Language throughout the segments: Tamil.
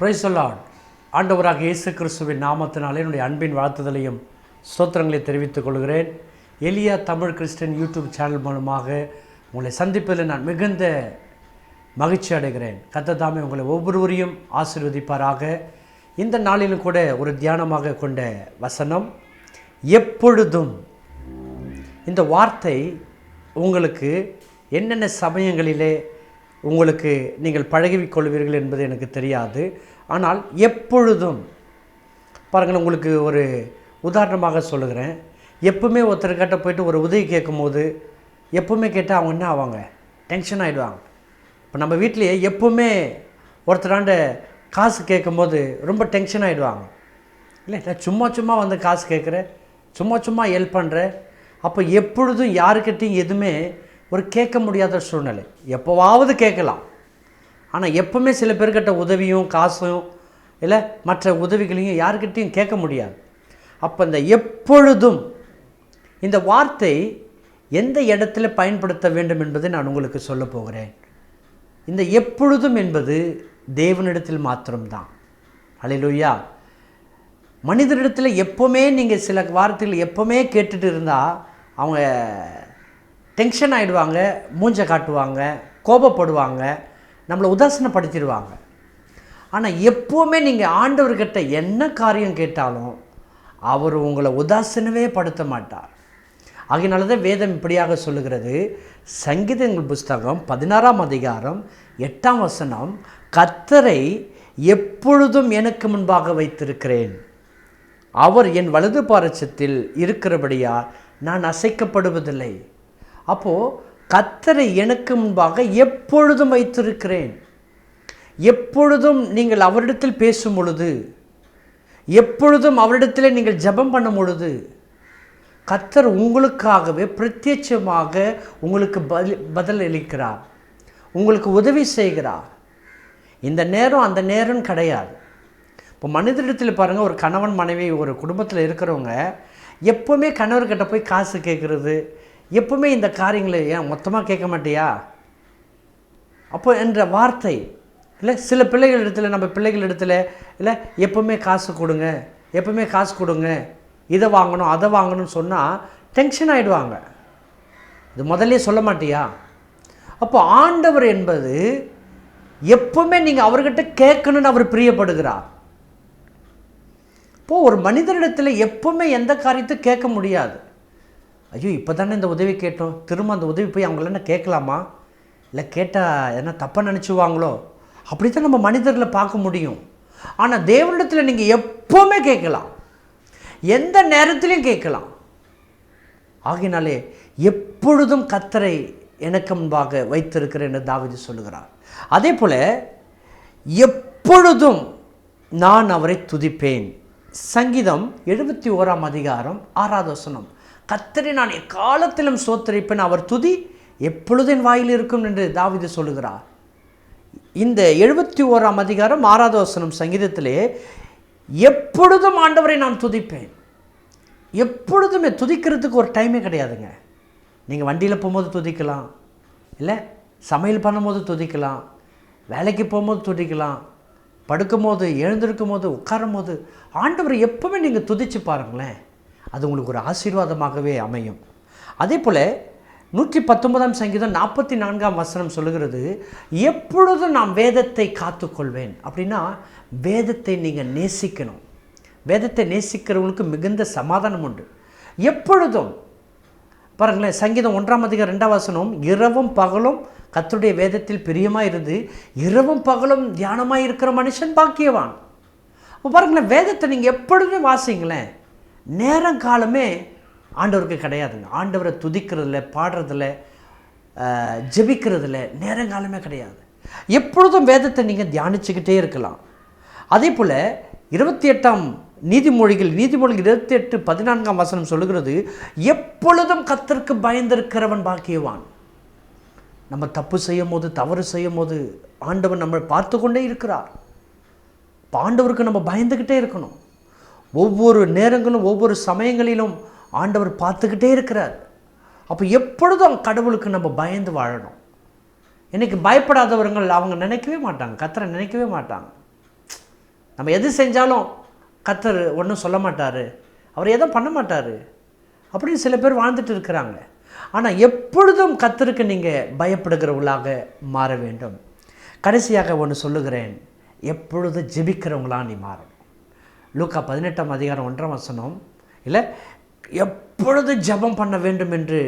Praise the Lord. ஆண்டவராக இயேசு கிறிஸ்துவின் நாமத்தினாலே என்னுடைய அன்பின் வாழ்த்துதலையும் ஸ்தோத்திரங்களை தெரிவித்துக் கொள்கிறேன். எலியா தமிழ் கிறிஸ்டியன் யூடியூப் சேனல் மூலமாக உங்களை சந்திப்பதில் நான் மிகுந்த மகிழ்ச்சி அடைகிறேன். கர்த்தர் தாமே உங்களை ஒவ்வொருவரையும் ஆசீர்வதிப்பாராக. இந்த நாளிலும் கூட ஒரு தியானமாக கொண்ட வசனம், எப்பொழுதும். இந்த வார்த்தை உங்களுக்கு என்னென்ன சமயங்களிலே உங்களுக்கு நீங்கள் பழகிக்கொள்வீர்கள் என்பது எனக்கு தெரியாது. ஆனால் எப்பொழுதும் பாருங்கள், உங்களுக்கு ஒரு உதாரணமாக சொல்லுகிறேன். எப்பவுமே ஒருத்தர்கிட்ட போய்ட்டு ஒரு உதவி கேட்கும்போது எப்பவுமே கேட்டால் அவங்க என்ன ஆவாங்க? டென்ஷன் ஆகிடுவாங்க. இப்போ நம்ம வீட்டிலையே எப்பவுமே ஒருத்தராண்ட காசு கேட்கும்போது ரொம்ப டென்ஷன் ஆகிடுவாங்க. இல்லை, சும்மா சும்மா வந்து காசு கேட்குறேன், சும்மா ஹெல்ப் பண்ணுறேன். அப்போ எப்பொழுதும் யாருக்கிட்டையும் எதுவுமே ஒரு கேட்க முடியாத சூழ்நிலை. எப்போவாவது கேட்கலாம், ஆனால் எப்பவுமே சில பேர்கிட்ட உதவியும் காசும் இல்லை மற்ற உதவிகளையும் யாருக்கிட்டையும் கேட்க முடியாது. அப்போ இந்த எப்பொழுதும் இந்த வார்த்தை எந்த இடத்துல பயன்படுத்த வேண்டும் என்பதை நான் உங்களுக்கு சொல்ல போகிறேன். இந்த எப்பொழுதும் என்பது தேவனிடத்தில் மாத்திரம்தான். அல்லேலூயா. மனிதனிடத்தில் எப்போவுமே நீங்கள் சில வார்த்தைகள் எப்போவுமே கேட்டுட்டு இருந்தால் அவங்க டென்ஷன் ஆகிடுவாங்க, மூஞ்சை காட்டுவாங்க, கோபப்படுவாங்க, நம்மளை உதாசனப்படுத்திடுவாங்க. ஆனால் எப்போவுமே நீங்கள் ஆண்டவர்கிட்ட என்ன காரியம் கேட்டாலும் அவர் உங்களை உதாசனவே படுத்த மாட்டார். ஆகையினால தான் வேதம் இப்படியாக சொல்லுகிறது. சங்கீதங்கள் புஸ்தகம் 16ஆம் அதிகாரம் 8ஆம் வசனம், கர்த்தரை எப்பொழுதும் எனக்கு முன்பாக வைத்திருக்கிறேன், அவர் என் வலது பாரசத்தில் இருக்கிறபடியால் நான் அசைக்கப்படுவதில்லை. அப்போது கர்த்தரை எனக்கு முன்பாக எப்பொழுதும் வைத்திருக்கிறேன். எப்பொழுதும் நீங்கள் அவரிடத்தில் பேசும் பொழுது, எப்பொழுதும் அவரிடத்தில் நீங்கள் ஜெபம் பண்ணும் பொழுது, கர்த்தர் உங்களுக்காகவே பிரத்யட்சமாக உங்களுக்கு பதில் அளிக்கிறார், உங்களுக்கு உதவி செய்கிறார். இந்த நேரம் அந்த நேரம் கிடையாது. இப்போ மனிதரிடத்தில் பாருங்கள், ஒரு கணவன் மனைவி ஒரு குடும்பத்தில் இருக்கிறவங்க எப்போவுமே கணவர்கிட்ட போய் காசு கேட்குறது, எப்பவுமே இந்த காரியங்களை ஏன் மொத்தமாக கேட்க மாட்டியா அப்போ என்ற வார்த்தை இல்லை. சில பிள்ளைகள் இடத்துல, நம்ம பிள்ளைகள் இடத்துல இல்லை எப்பவுமே காசு கொடுங்க, எப்பவுமே காசு கொடுங்க, இதை வாங்கணும் அதை வாங்கணும்னு சொன்னால் டென்ஷன் ஆகிடுவாங்க. இது முதல்ல சொல்ல மாட்டியா? அப்போ ஆண்டவர் என்பது எப்பவுமே நீங்கள் அவர்கிட்ட கேட்கணுன்னு அவர் பிரியப்படுகிறார். இப்போது ஒரு மனிதனிடத்தில் எப்பவுமே எந்த காரியத்தை கேட்க முடியாது. ஐயோ, இப்போ தானே இந்த உதவி கேட்டோம், திரும்ப அந்த உதவி போய் அவங்கள என்ன கேட்கலாமா, இல்லை கேட்டால் என்ன தப்பாக நினச்சிவாங்களோ, அப்படி தான் நம்ம மனிதர்களை பார்க்க முடியும். ஆனால் தேவனிடத்தில் நீங்கள் எப்போவுமே கேட்கலாம், எந்த நேரத்திலையும் கேட்கலாம். ஆகினாலே எப்பொழுதும் கர்த்தரை எனக்கு முன்பாக வைத்திருக்கிறேன் என்று தாவீது சொல்லுகிறார். அதே போல் எப்பொழுதும் நான் அவரை துதிப்பேன். சங்கீதம் 71ஆம் அதிகாரம் 6ஆவது வசனம், கர்த்தரை நான் எக்காலத்திலும் ஸ்தோத்திரிப்பேன், அவர் துதி எப்பொழுதும் என் வாயில் இருக்கும் என்று தாவீது சொல்லுகிறார். இந்த 71ஆம் அதிகாரம் 6ஆவது வசனம் சங்கீதத்திலே எப்பொழுதும் ஆண்டவரை நான் துதிப்பேன். எப்பொழுதுமே துதிக்கிறதுக்கு ஒரு டைமே கிடையாதுங்க. நீங்கள் வண்டியில் போகும்போது துதிக்கலாம், இல்லை சமையல் பண்ணும்போது துதிக்கலாம், வேலைக்கு போகும்போது துதிக்கலாம், படுக்கும் போது, எழுந்திருக்கும் போது, உட்காரும் போது, ஆண்டவரை எப்பவுமே நீங்கள் துதிச்சு பாருங்களேன், அது உங்களுக்கு ஒரு ஆசீர்வாதமாகவே அமையும். அதே போல் 119ஆம் சங்கீதம் 44ஆம் வசனம் சொல்லுகிறது, எப்பொழுதும் நான் வேதத்தை காத்துக்கொள்வேன். அப்படின்னா வேதத்தை நீங்கள் நேசிக்கணும். வேதத்தை நேசிக்கிறவங்களுக்கு மிகுந்த சமாதானம் உண்டு. எப்பொழுதும் பாருங்களேன், சங்கீதம் 1ஆம் அதிகாரம் 2ஆம் வசனம், இரவும் பகலும் கர்த்தருடைய வேதத்தில் பிரியமாக இருந்து இரவும் பகலும் தியானமாக இருக்கிற மனுஷன் பாக்கியவான். அப்போ பாருங்களேன், வேதத்தை நீங்கள் எப்பொழுதுமே வாசிங்களேன். நேரம் காலமே ஆண்டவருக்கு கிடையாதுங்க. ஆண்டவரை துதிக்கிறதுல, பாடுறதில்ல, ஜெபிக்கிறதுல நேரங்காலமே கிடையாது. எப்பொழுதும் வேதத்தை நீங்கள் தியானிச்சுக்கிட்டே இருக்கலாம். அதே போல் 28ஆம் நீதிமொழிகள் 28:14ஆம் வசனம் சொல்லுகிறது, எப்பொழுதும் கர்த்தருக்கு பயந்திருக்கிறவன் பாக்கியவான். நம்ம தப்பு செய்யும் போது, தவறு செய்யும் போது ஆண்டவர் நம்மளை பார்த்து கொண்டே இருக்கிறார். இப்போ ஆண்டவருக்கு நம்ம பயந்துக்கிட்டே இருக்கணும். ஒவ்வொரு நேரங்களும் ஒவ்வொரு சமயங்களிலும் ஆண்டவர் பார்த்துக்கிட்டே இருக்கிறார். அப்போ எப்பொழுதும் கடவுளுக்கு நம்ம பயந்து வாழணும். இன்றைக்கி பயப்படாதவர்கள் அவங்க நினைக்கவே மாட்டாங்க, கர்த்தரை நினைக்கவே மாட்டாங்க. நம்ம எது செஞ்சாலும் கர்த்தர் ஒன்றும் சொல்ல மாட்டார், அவர் எதுவும் பண்ண மாட்டார் அப்படின்னு சில பேர் வாழ்ந்துட்டு இருக்கிறாங்க. ஆனால் எப்பொழுதும் கர்த்தருக்கு நீங்கள் பயப்படுகிறவர்களாக மாற வேண்டும். கடைசியாக ஒன்று சொல்லுகிறேன், எப்பொழுதும் ஜெபிக்கிறவங்களா நீ மாறணும். லூக்கா 18:1 இல்லை, எப்பொழுது ஜெபம் பண்ண வேண்டும் என்று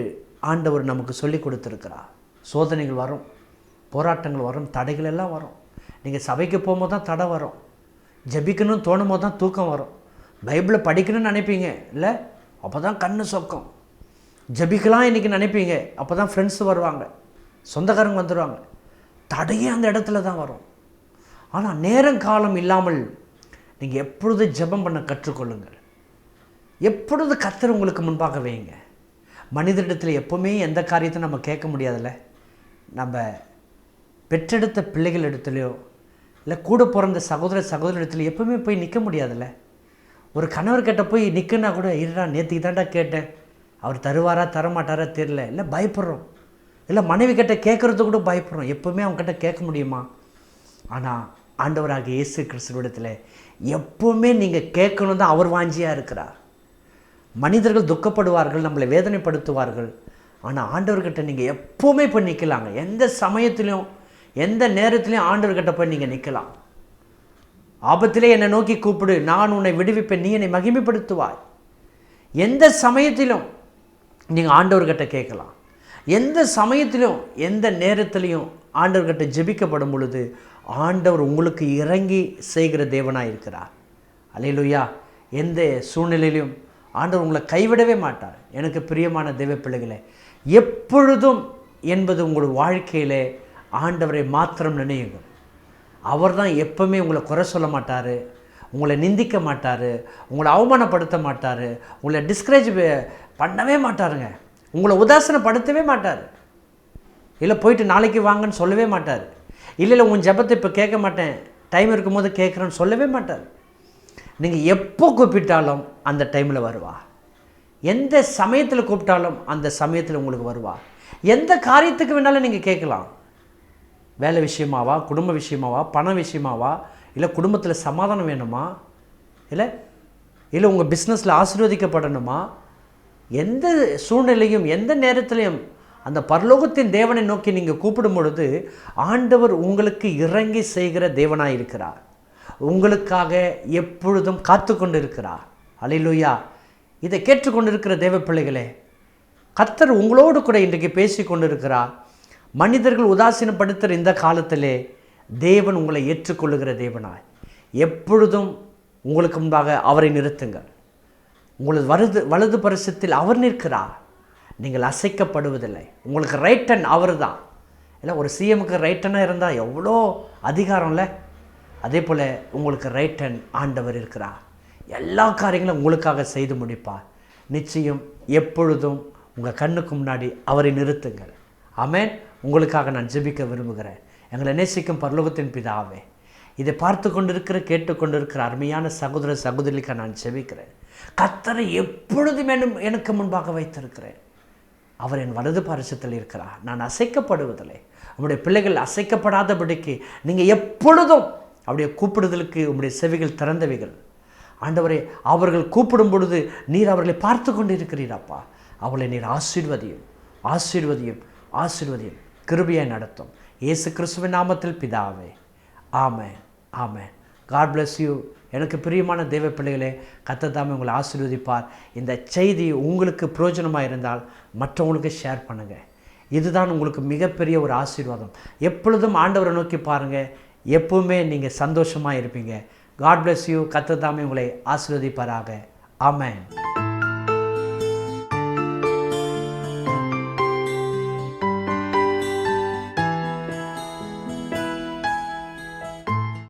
ஆண்டவர் நமக்கு சொல்லி கொடுத்துருக்கிறார். சோதனைகள் வரும், போராட்டங்கள் வரும், தடைகள் எல்லாம் வரும். நீங்கள் சபைக்கு போகும்போது தான் தடை வரும், ஜெபிக்கணும்னு தோணும் போது தான் தூக்கம் வரும், பைபிளை படிக்கணும்னு நினைப்பீங்க இல்லை, அப்போ தான் கண்ணு சொக்கும், ஜெபிக்கலாம் இன்றைக்கி நினைப்பீங்க, அப்போ தான் ஃப்ரெண்ட்ஸு வருவாங்க, சொந்தக்காரங்க வந்துடுவாங்க, தடையே அந்த இடத்துல தான் வரும். ஆனால் நேரங்காலம் இல்லாமல் நீங்கள் எப்பொழுது ஜெபம் பண்ண கற்றுக்கொள்ளுங்கள். எப்பொழுது கர்த்தர் உங்களுக்கு முன்பாக வைங்க. மனிதரிடத்தில் எப்போவுமே எந்த காரியத்தையும் நம்ம கேட்க முடியாதுல்ல. நம்ம பெற்றெடுத்த பிள்ளைகள் இடத்துலையோ இல்லை கூட பிறந்த சகோதர இடத்துல எப்போவுமே போய் நிற்க முடியாதுல்ல. ஒரு கணவர்கிட்ட போய் நிற்கனா கூட, இருடா நேற்றுக்கு தாண்டா கேட்டேன், அவர் தருவாரா தரமாட்டாரா தெரியல, இல்லை பயப்படுறோம். இல்லை மனைவி கிட்ட கேட்குறது கூட பயப்படுறோம், எப்போவுமே அவங்ககிட்ட கேட்க முடியுமா? ஆனால் ஆண்டவராகிய இயேசு கிறிஸ்துவிடத்தில் எப்போவுமே நீங்கள் கேட்கணும் தான் அவர் வாஞ்சியாக இருக்கிறார். மனிதர்கள் துக்கப்படுவார்கள், நம்மளை வேதனைப்படுத்துவார்கள். ஆனால் ஆண்டவர்கிட்ட நீங்கள் எப்போவுமே போய் நிற்கலாங்க. எந்த சமயத்திலையும் எந்த நேரத்திலையும் ஆண்டவர்கிட்ட போய் நீங்கள் நிற்கலாம். ஆபத்திலே என்னை நோக்கி கூப்பிடு, நான் உன்னை விடுவிப்பேன், நீ என்னை மகிமைப்படுத்துவாய். எந்த சமயத்திலும் நீங்கள் ஆண்டவர்கிட்ட கேட்கலாம். எந்த சமயத்திலும் எந்த நேரத்திலையும் ஆண்டவர்கிட்ட ஜெபிக்கப்படும் பொழுது ஆண்டவர் உங்களுக்கு இறங்கி செய்கிற தேவனாக இருக்கிறார். அல்லேலூயா. எந்த சூழ்நிலையிலும் ஆண்டவர் உங்களை கைவிடவே மாட்டார். எனக்கு பிரியமான தெய்வ பிள்ளைகளே, எப்பொழுதும் என்பது உங்கள் வாழ்க்கையில் ஆண்டவரை மாத்திரம் நினையுங்கள். அவர் தான் எப்பவுமே உங்களை குறை சொல்ல மாட்டார், உங்களை நிந்திக்க மாட்டார், உங்களை அவமானப்படுத்த மாட்டார், உங்களை டிஸ்கரேஜ் பண்ணவே மாட்டாருங்க, உங்களை உதாசனப்படுத்தவே மாட்டார். இல்லை போயிட்டு நாளைக்கு வாங்கன்னு சொல்லவே மாட்டார். இல்லை உன் ஜெபத்தை இப்போ கேட்க மாட்டேன், டைம் இருக்கும்போது கேட்குறேன்னு சொல்லவே மாட்டார். நீங்கள் எப்போ கூப்பிட்டாலும் அந்த டைமில் வருவா. எந்த சமயத்தில் கூப்பிட்டாலும் அந்த சமயத்தில் உங்களுக்கு வருவா. எந்த காரியத்துக்கு வேணாலும் நீங்கள் கேட்கலாம். வேலை விஷயமாவா, குடும்ப விஷயமாவா, பண விஷயமாவா, இல்லை குடும்பத்தில் சமாதானம் வேணுமா, இல்லை உங்கள் பிஸ்னஸில் ஆசீர்வதிக்கப்படணுமா, எந்த சூழ்நிலையும் எந்த நேரத்திலையும் அந்த பரலோகத்தின் தேவனை நோக்கி நீங்கள் கூப்பிடும் பொழுது ஆண்டவர் உங்களுக்கு இறங்கி செய்கிற தேவனாக இருக்கிறார். உங்களுக்காக எப்பொழுதும் காத்து கொண்டு இருக்கிறார். அல்லேலூயா. இதை கேட்டுக்கொண்டிருக்கிற தேவ பிள்ளைகளே, கர்த்தர் உங்களோடு கூட இன்றைக்கு பேசி கொண்டிருக்கிறார். மனிதர்கள் உதாசீனப்படுத்துகிற இந்த காலத்திலே தேவன் உங்களை ஏற்றுக்கொள்ளுகிற தேவனாய் எப்பொழுதும் உங்களுக்கு முன்பாக அவரை நிறுத்துங்கள். உங்களது வலது பரிசத்தில் அவர் நிற்கிறார். நீங்கள் அசைக்கப்படுவதில்லை. உங்களுக்கு ரைட் ஹேண்ட் அவர் தான். இல்லை ஒரு சிஎம்முக்கு ரைட் ஹேண்டாக இருந்தால் எவ்வளோ அதிகாரம்ல, அதே போல் உங்களுக்கு ரைட் ஹேண்ட் ஆண்டவர் இருக்கிறார். எல்லா காரியங்களும் உங்களுக்காக செய்து முடிப்பார். நிச்சயம் எப்பொழுதும் உங்கள் கண்ணுக்கு முன்னாடி அவரை நிறுத்துங்கள். ஆமென். உங்களுக்காக நான் ஜெபிக்க விரும்புகிறேன். எங்களை நேசிக்கும் பரலோகத்தின் பிதாவே, இதை பார்த்து கொண்டிருக்கிற கேட்டுக்கொண்டிருக்கிற அருமையான சகோதர சகோதரிக்கு நான் ஜெபிக்கிறேன். கர்த்தரை எப்பொழுதும் எனக்கு முன்பாக வைத்திருக்கிறேன். அவர் என் வலது பாரிசத்தில் இருக்கிறார். நான் அசைக்கப்படுவதில்லை. உங்களுடைய பிள்ளைகள் அசைக்கப்படாதபடிக்கு நீங்கள் எப்பொழுதும் அவருடைய கூப்பிடுதலுக்கு உங்களுடைய செவிகள் திறந்தவைகள். ஆண்டவரே, அவர்கள் கூப்பிடும் பொழுது நீர் அவர்களை பார்த்து கொண்டு இருக்கிறீரப்பா. அவளை நீர் ஆசீர்வதியும் ஆசீர்வதியும் ஆசீர்வதியும் கிருபையாய் நடத்தும். இயேசு கிறிஸ்துவின் நாமத்தில் பிதாவே. ஆமென். ஆமென். God bless you. எனக்கு பிரியமான தெய்வ பிள்ளைகளே, கர்த்தர் தாமே உங்களை ஆசீர்வதிப்பார். இந்த செய்தி உங்களுக்கு பிரயோஜனமாக இருந்தால் மற்றவங்களுக்கு ஷேர் பண்ணுங்கள். இதுதான் உங்களுக்கு மிகப்பெரிய ஒரு ஆசீர்வாதம். எப்பொழுதும் ஆண்டவரை நோக்கி பாருங்கள், எப்பவுமே நீங்கள் சந்தோஷமாக இருப்பீங்க. God bless you. கர்த்தர் தாமே உங்களை ஆசீர்வதிப்பாராக. ஆமென்.